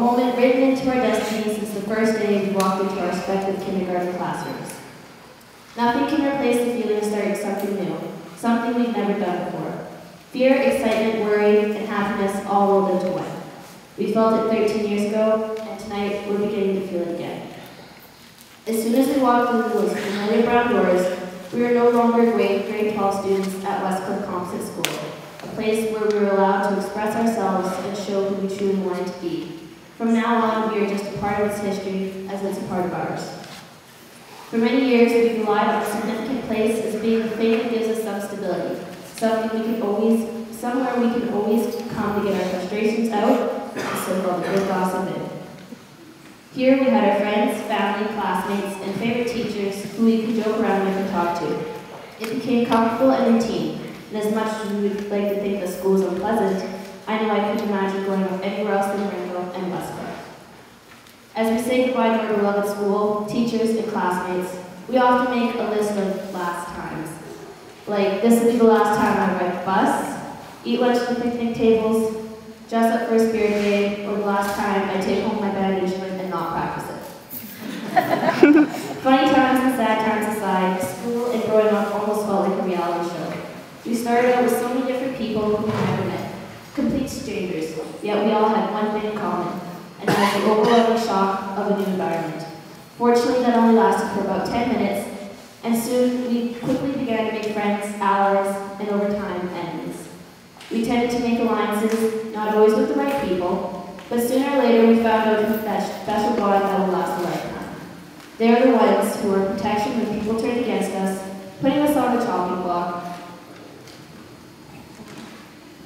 moment written into our destiny since the first day we walked into our respective kindergarten classrooms. Nothing can replace the feeling of starting something new, something we've never done before. Fear, excitement, worry, and happiness all rolled into one. We felt it 13 years ago, and tonight we're beginning to feel it again. As soon as we walked through those familiar brown doors, we were no longer grade 12 students at Westcliffe Composite School, a place where we were allowed to express ourselves and show who we truly wanted to be. From now on, we are just a part of its history as it's a part of ours. For many years, we've relied on a significant place as being the thing that gives us some stability, somewhere we can always come to get our frustrations out and soak all the good gossip in. Here we had our friends, family, classmates, and favorite teachers who we could joke around with and talk to. It became comfortable and routine, and as much as we would like to think that school is unpleasant, I know I couldn't imagine going anywhere else than Ringville and Westcliffe. As we say goodbye to our beloved school, teachers, and classmates, we often make a list of last times. Like, this will be the last time I ride the bus, eat lunch at the picnic tables, dress up for a spirit day, or the last time I take home my band instrument and not practice it. Funny times and sad times aside, school and growing up almost felt like a reality show. We started out with so many different people who we never met, complete strangers, yet we all had one thing in common, and that was the overwhelming shock of a new environment. Fortunately, that only lasted for about 10 minutes, and soon we quickly began to make friends, allies, and over time, enemies. We tended to make alliances, not always with the right people, but sooner or later we found out that special bond that will last a lifetime. They are the ones who are protection when people turn against us, putting us on the chopping block,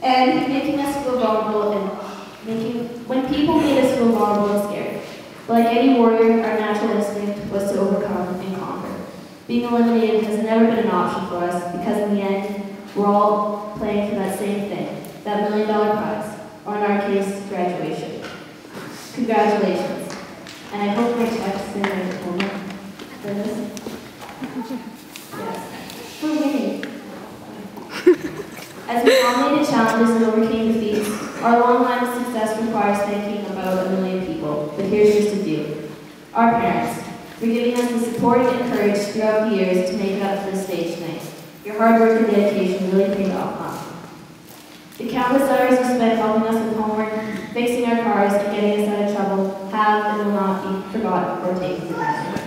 and making us feel vulnerable when people made us feel vulnerable and scared. But like any warrior, our natural instinct was to overcome and conquer. Being eliminated has never been an option for us because in the end, we're all playing for that same thing, that $1 million prize, or in our case, graduation. Congratulations. And I hope my check's in my diploma. Yes. We're winning. As we dominated challenges and overcame defeats, our long line of success requires thanking about 1 million people, but here's just a few. Our parents, for giving us the support and courage throughout the years to make it up to this stage tonight. Your hard work and dedication really paid off, huh? The countless hours you spent helping us with homework, fixing our cars, and getting us out of trouble have and will not be forgotten or taken for granted.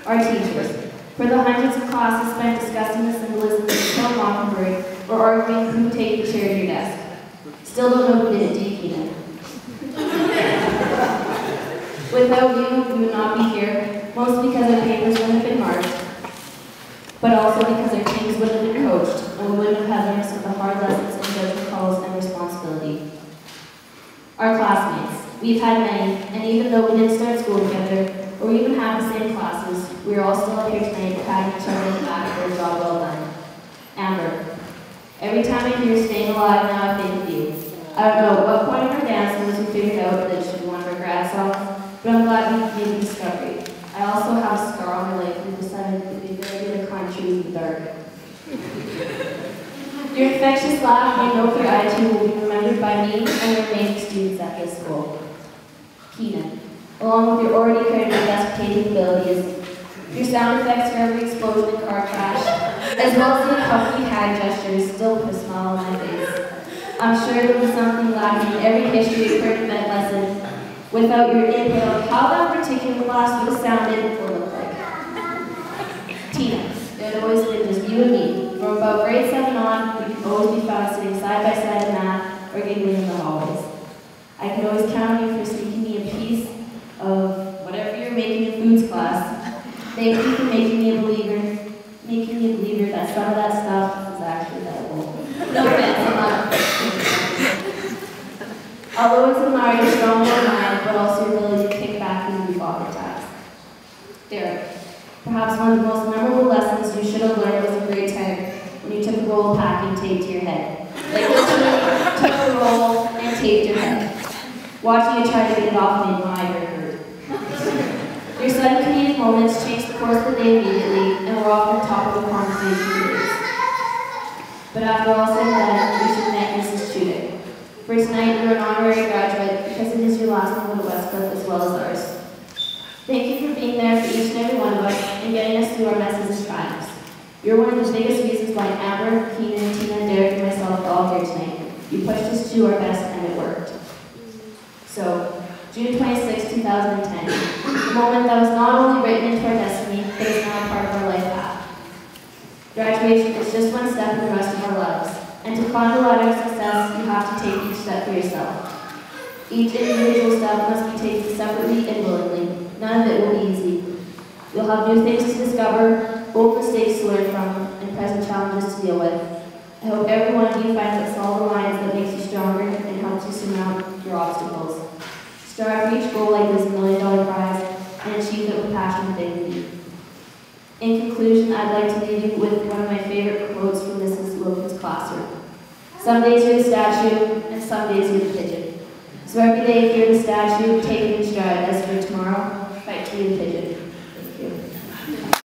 Our teachers, for the hundreds of classes spent discussing the symbolism of the Kill Mockingbird or arguing who would take the chair to your desk. Still don't know who did it, do you, Keenan? Without you, we would not be here, mostly because our papers wouldn't have been marked, but also because our teams wouldn't have been coached, and we wouldn't have had learned some of the hard lessons in judgment calls and responsibility. Our classmates, we've had many, and even though we didn't start school together, or even have the same classes, we are all still up here tonight patting each other on the back for a job well done. Amber, every time I hear staying alive now, I think of you. I don't know what point in our dancing was we figured out that it should be one of our grad songs, but I'm glad we made the discovery. I also have a scar on my leg and decided to be very good at climbing trees in the dark. Your infectious laugh made no clear attitude will be remembered by me and the remaining students at this school. Keenan, along with your already creative desk capabilities, your sound effects for every explosion and car crash, as well as the accompanying hand gestures, still put a smile on my face. I'm sure there was something lacking in every history of current event lesson without your input on how that particular class would have sounded or looked like. Tina, it had always been just you and me. From about grade 7 on, we could always be found sitting side by side in math or giggling in the hallways. I could always count on you for sneaking me a piece of whatever you were making in foods class. Thank you for making me a believer that some of that stuff is actually edible. No offense, I'm not. I'll always admire your strong will mind, but also your ability to kick back and move off at times. Derek, perhaps one of the most memorable lessons you should have learned was in grade 10 when you took a roll of packing tape to your head. Like literally took the roll and taped your head. Watching you try to get it off made my ear hurt. Your sudden comedic moments changed the course of the day immediately and were often top of the conversation days. But after all said and done, we should thank Mrs. Chudik. For tonight, you're an honorary graduate because it is your last home at Westcliffe as well as ours. Thank you for being there for each and every one of us and getting us through our messes and triumphs. You're one of the biggest reasons why Amber, Keenan, Tina, Derek, and myself are all here tonight. You pushed us to do our best and it worked. So, June 26, 2010, a moment that was not only written into our destiny, but is now a part of our life path. Graduation is just one step in the rest of our lives, and to climb the ladder of success, you have to take each step for yourself. Each individual step must be taken separately and willingly. None of it will be easy. You'll have new things to discover, old mistakes to learn from, and present challenges to deal with. I hope every one of you finds that silver lines that makes you stronger and helps you surmount your obstacles. Strive for each goal like there's $1 million prize, and achieve it with passion and dignity. In conclusion, I'd like to leave you with one of my favorite quotes from Mrs. Wilkins' classroom. Some days you're the statue, and some days you're the pigeon. So every day if you're the statue, take it in stride, as for tomorrow, fight to be the pigeon. Thank you.